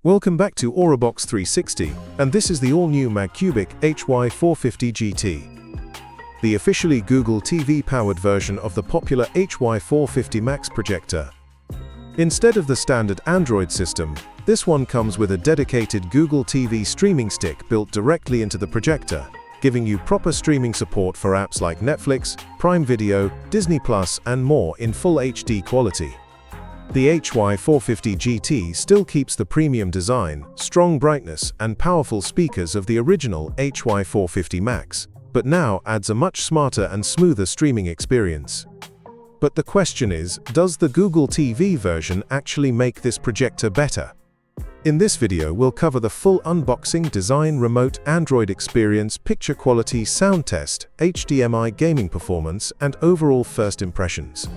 Welcome back to Aurabox 360, and this is the all-new Magcubic HY450 GT. The officially Google TV-powered version of the popular HY450 Max projector. Instead of the standard Android system, this one comes with a dedicated Google TV streaming stick built directly into the projector, giving you proper streaming support for apps like Netflix, Prime Video, Disney+, and more in full HD quality. The HY450 GT still keeps the premium design, strong brightness, and powerful speakers of the original HY450 Max, but now adds a much smarter and smoother streaming experience. But the question is, does the Google TV version actually make this projector better? In this video we'll cover the full unboxing, design, remote, Android experience, picture quality, sound test, HDMI gaming performance, and overall first impressions.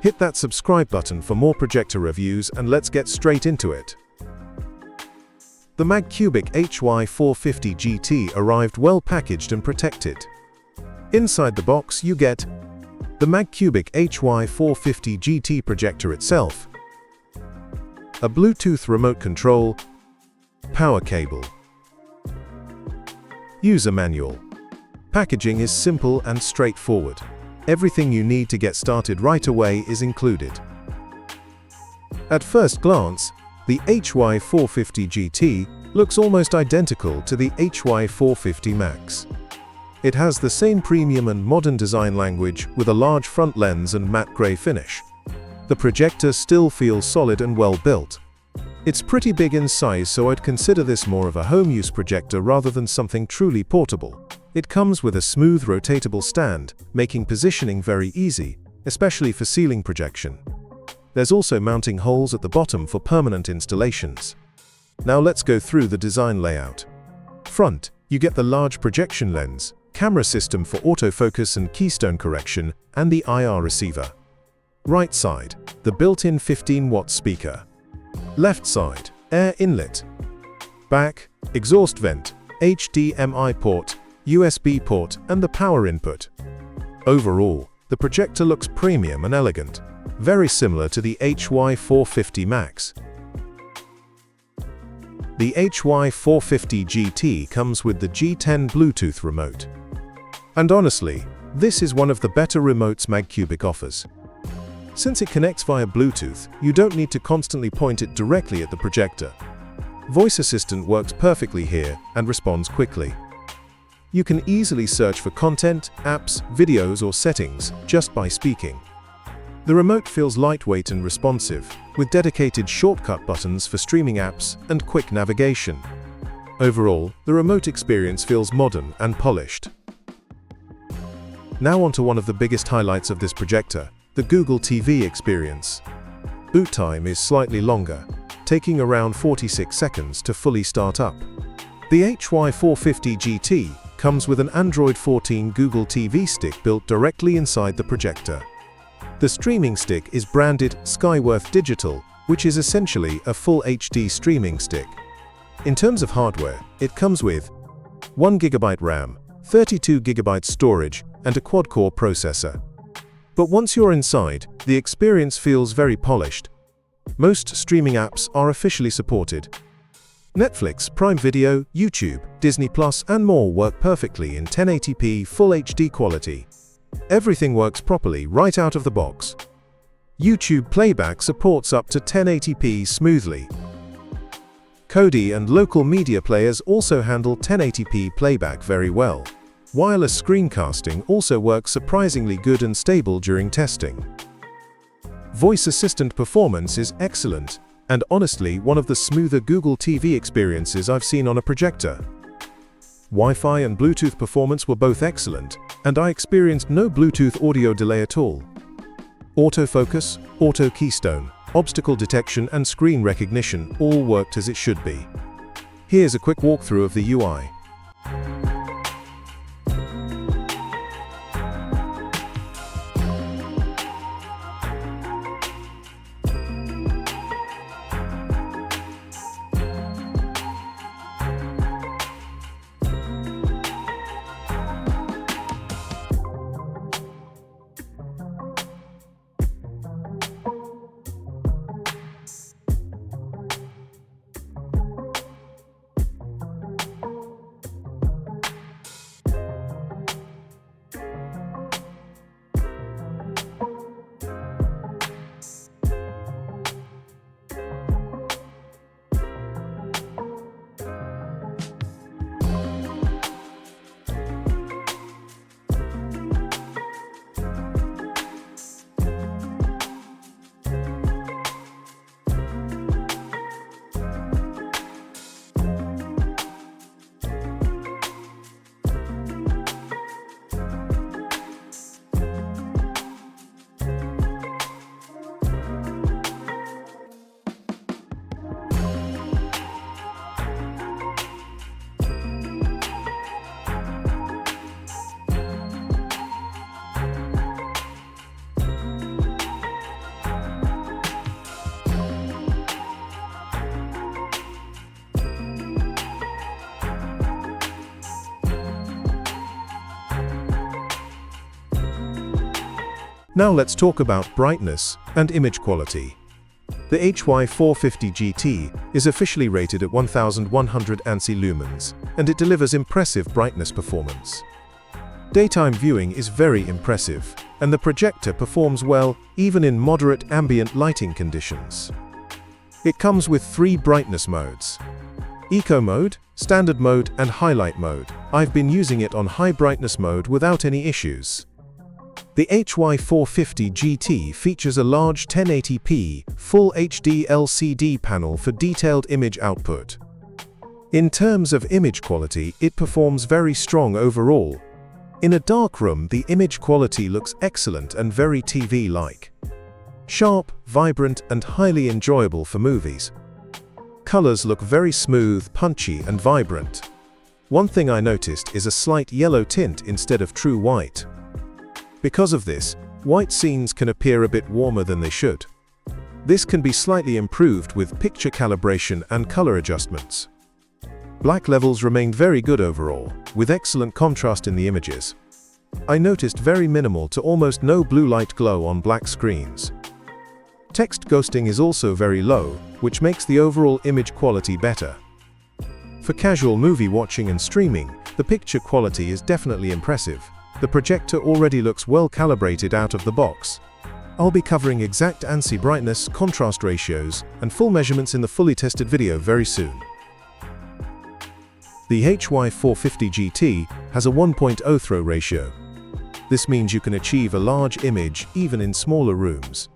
Hit that subscribe button for more projector reviews, and let's get straight into it. The Magcubic HY450 GT arrived well packaged and protected. Inside the box you get the Magcubic HY450 GT projector itself, a Bluetooth remote control, power cable, user manual. Packaging is simple and straightforward. Everything you need to get started right away is included. At first glance, the HY450 GT looks almost identical to the HY450 Max. It has the same premium and modern design language with a large front lens and matte grey finish. The projector still feels solid and well built. It's pretty big in size, so I'd consider this more of a home-use projector rather than something truly portable. It comes with a smooth rotatable stand, making positioning very easy, especially for ceiling projection. There's also mounting holes at the bottom for permanent installations. Now let's go through the design layout. Front, you get the large projection lens, camera system for autofocus and keystone correction, and the IR receiver. Right side, the built-in 15-watt speaker. Left side, air inlet. Back, exhaust vent, HDMI port, USB port, and the power input. Overall, the projector looks premium and elegant, very similar to the HY450 Max. The HY450 GT comes with the G10 Bluetooth remote. And honestly, this is one of the better remotes Magcubic offers. Since it connects via Bluetooth, you don't need to constantly point it directly at the projector. Voice Assistant works perfectly here and responds quickly. You can easily search for content, apps, videos, or settings just by speaking. The remote feels lightweight and responsive, with dedicated shortcut buttons for streaming apps and quick navigation. Overall, the remote experience feels modern and polished. Now onto one of the biggest highlights of this projector, the Google TV experience. Boot time is slightly longer, taking around 46 seconds to fully start up. The HY450 GT comes with an Android 14 Google TV stick built directly inside the projector. The streaming stick is branded Skyworth Digital, which is essentially a full HD streaming stick. In terms of hardware, it comes with 1GB RAM, 32GB storage, and a quad-core processor. But once you're inside, the experience feels very polished. Most streaming apps are officially supported. Netflix, Prime Video, YouTube, Disney+, and more work perfectly in 1080p Full HD quality. Everything works properly right out of the box. YouTube playback supports up to 1080p smoothly. Kodi and local media players also handle 1080p playback very well. Wireless screencasting also works surprisingly good and stable during testing. Voice Assistant performance is excellent, and honestly one of the smoother Google TV experiences I've seen on a projector. Wi-Fi and Bluetooth performance were both excellent, and I experienced no Bluetooth audio delay at all. Autofocus, auto keystone, obstacle detection, and screen recognition all worked as it should be. Here's a quick walkthrough of the UI. Now let's talk about brightness and image quality. The HY450 GT is officially rated at 1100 ANSI lumens, and it delivers impressive brightness performance. Daytime viewing is very impressive, and the projector performs well even in moderate ambient lighting conditions. It comes with 3 brightness modes: Eco mode, Standard mode, and Highlight mode. I've been using it on high brightness mode without any issues. The HY450 GT features a large 1080p Full HD LCD panel for detailed image output. In terms of image quality, it performs very strong overall. In a dark room, the image quality looks excellent and very TV-like. Sharp, vibrant, and highly enjoyable for movies. Colors look very smooth, punchy, and vibrant. One thing I noticed is a slight yellow tint instead of true white. Because of this, white scenes can appear a bit warmer than they should. This can be slightly improved with picture calibration and color adjustments. Black levels remained very good overall, with excellent contrast in the images. I noticed very minimal to almost no blue light glow on black screens. Text ghosting is also very low, which makes the overall image quality better. For casual movie watching and streaming, the picture quality is definitely impressive. The projector already looks well calibrated out of the box. I'll be covering exact ANSI brightness, contrast ratios, and full measurements in the fully tested video very soon. The HY450 GT has a 1.0 throw ratio. This means you can achieve a large image even in smaller rooms.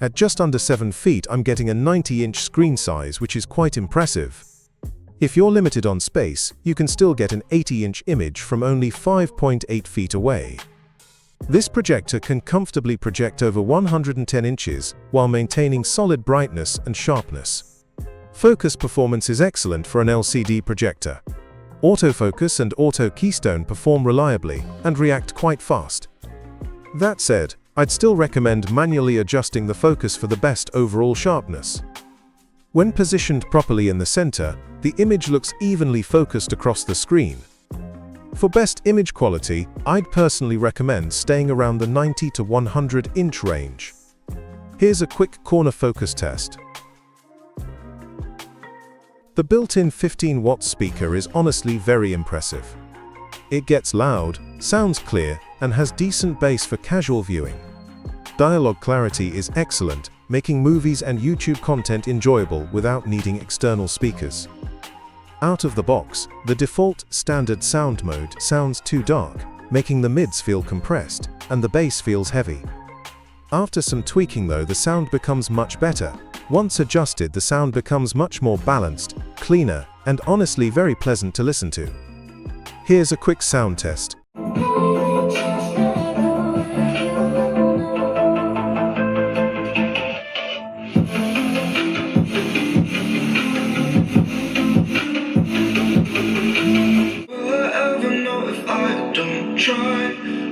At just under 7 feet, I'm getting a 90-inch screen size, which is quite impressive. If you're limited on space, you can still get an 80-inch image from only 5.8 feet away. This projector can comfortably project over 110 inches while maintaining solid brightness and sharpness. Focus performance is excellent for an LCD projector. Autofocus and auto keystone perform reliably and react quite fast. That said, I'd still recommend manually adjusting the focus for the best overall sharpness. When positioned properly in the center, the image looks evenly focused across the screen. For best image quality, I'd personally recommend staying around the 90 to 100 inch range. Here's a quick corner focus test. The built-in 15-watt speaker is honestly very impressive. It gets loud, sounds clear, and has decent bass for casual viewing. Dialogue clarity is excellent, making movies and YouTube content enjoyable without needing external speakers. Out of the box, the default standard sound mode sounds too dark, making the mids feel compressed, and the bass feels heavy. After some tweaking though, the sound becomes much better. Once adjusted, the sound becomes much more balanced, cleaner, and honestly very pleasant to listen to. Here's a quick sound test.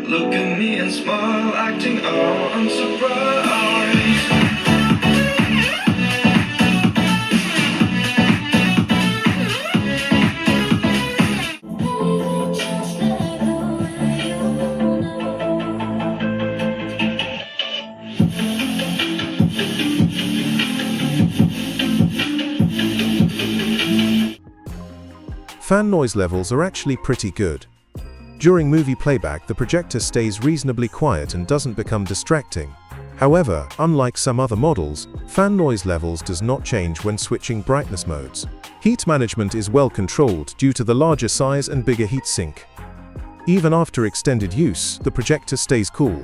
Look at me and smile, acting all unsurprised. Fan noise levels are actually pretty good. During movie playback, the projector stays reasonably quiet and doesn't become distracting. However, unlike some other models, fan noise levels does not change when switching brightness modes. Heat management is well controlled due to the larger size and bigger heatsink. Even after extended use, the projector stays cool.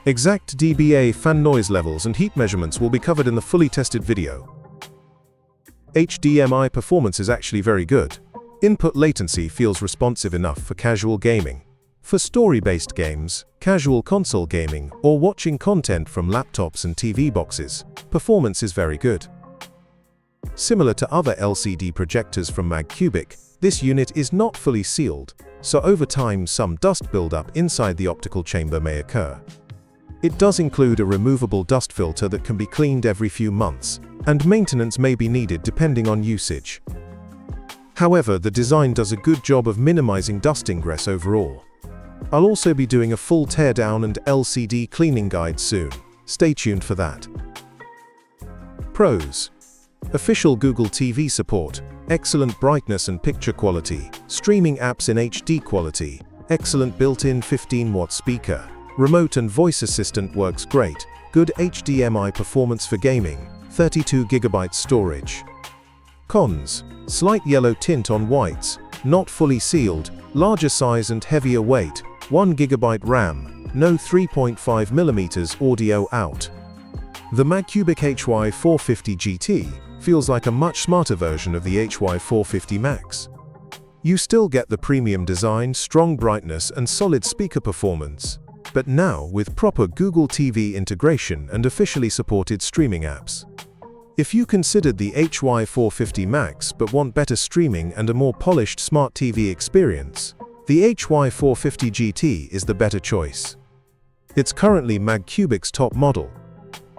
Exact dBA fan noise levels and heat measurements will be covered in the fully tested video. HDMI performance is actually very good. Input latency feels responsive enough for casual gaming. For story-based games, casual console gaming, or watching content from laptops and TV boxes, performance is very good. Similar to other LCD projectors from Magcubic, this unit is not fully sealed, so over time some dust buildup inside the optical chamber may occur. It does include a removable dust filter that can be cleaned every few months, and maintenance may be needed depending on usage. However, the design does a good job of minimizing dust ingress overall. I'll also be doing a full teardown and LCD cleaning guide soon. Stay tuned for that. Pros: official Google TV support, excellent brightness and picture quality, streaming apps in HD quality, excellent built-in 15-watt speaker, remote and voice assistant works great, good HDMI performance for gaming, 32GB storage. Cons: slight yellow tint on whites, not fully sealed, larger size and heavier weight, 1GB RAM, no 3.5mm audio out. The Magcubic HY450 GT feels like a much smarter version of the HY450 Max. You still get the premium design, strong brightness and solid speaker performance, but now with proper Google TV integration and officially supported streaming apps. If you considered the HY450 Max but want better streaming and a more polished smart TV experience, the HY450 GT is the better choice. It's currently Magcubic's top model.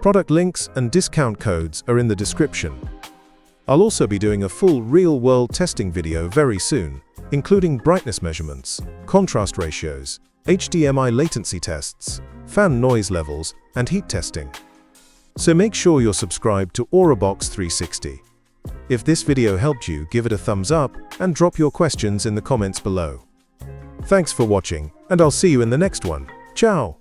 Product links and discount codes are in the description. I'll also be doing a full real-world testing video very soon, including brightness measurements, contrast ratios, HDMI latency tests, fan noise levels, and heat testing. So make sure you're subscribed to AuraBox 360. If this video helped you, give it a thumbs up and drop your questions in the comments below. Thanks for watching, and I'll see you in the next one. Ciao!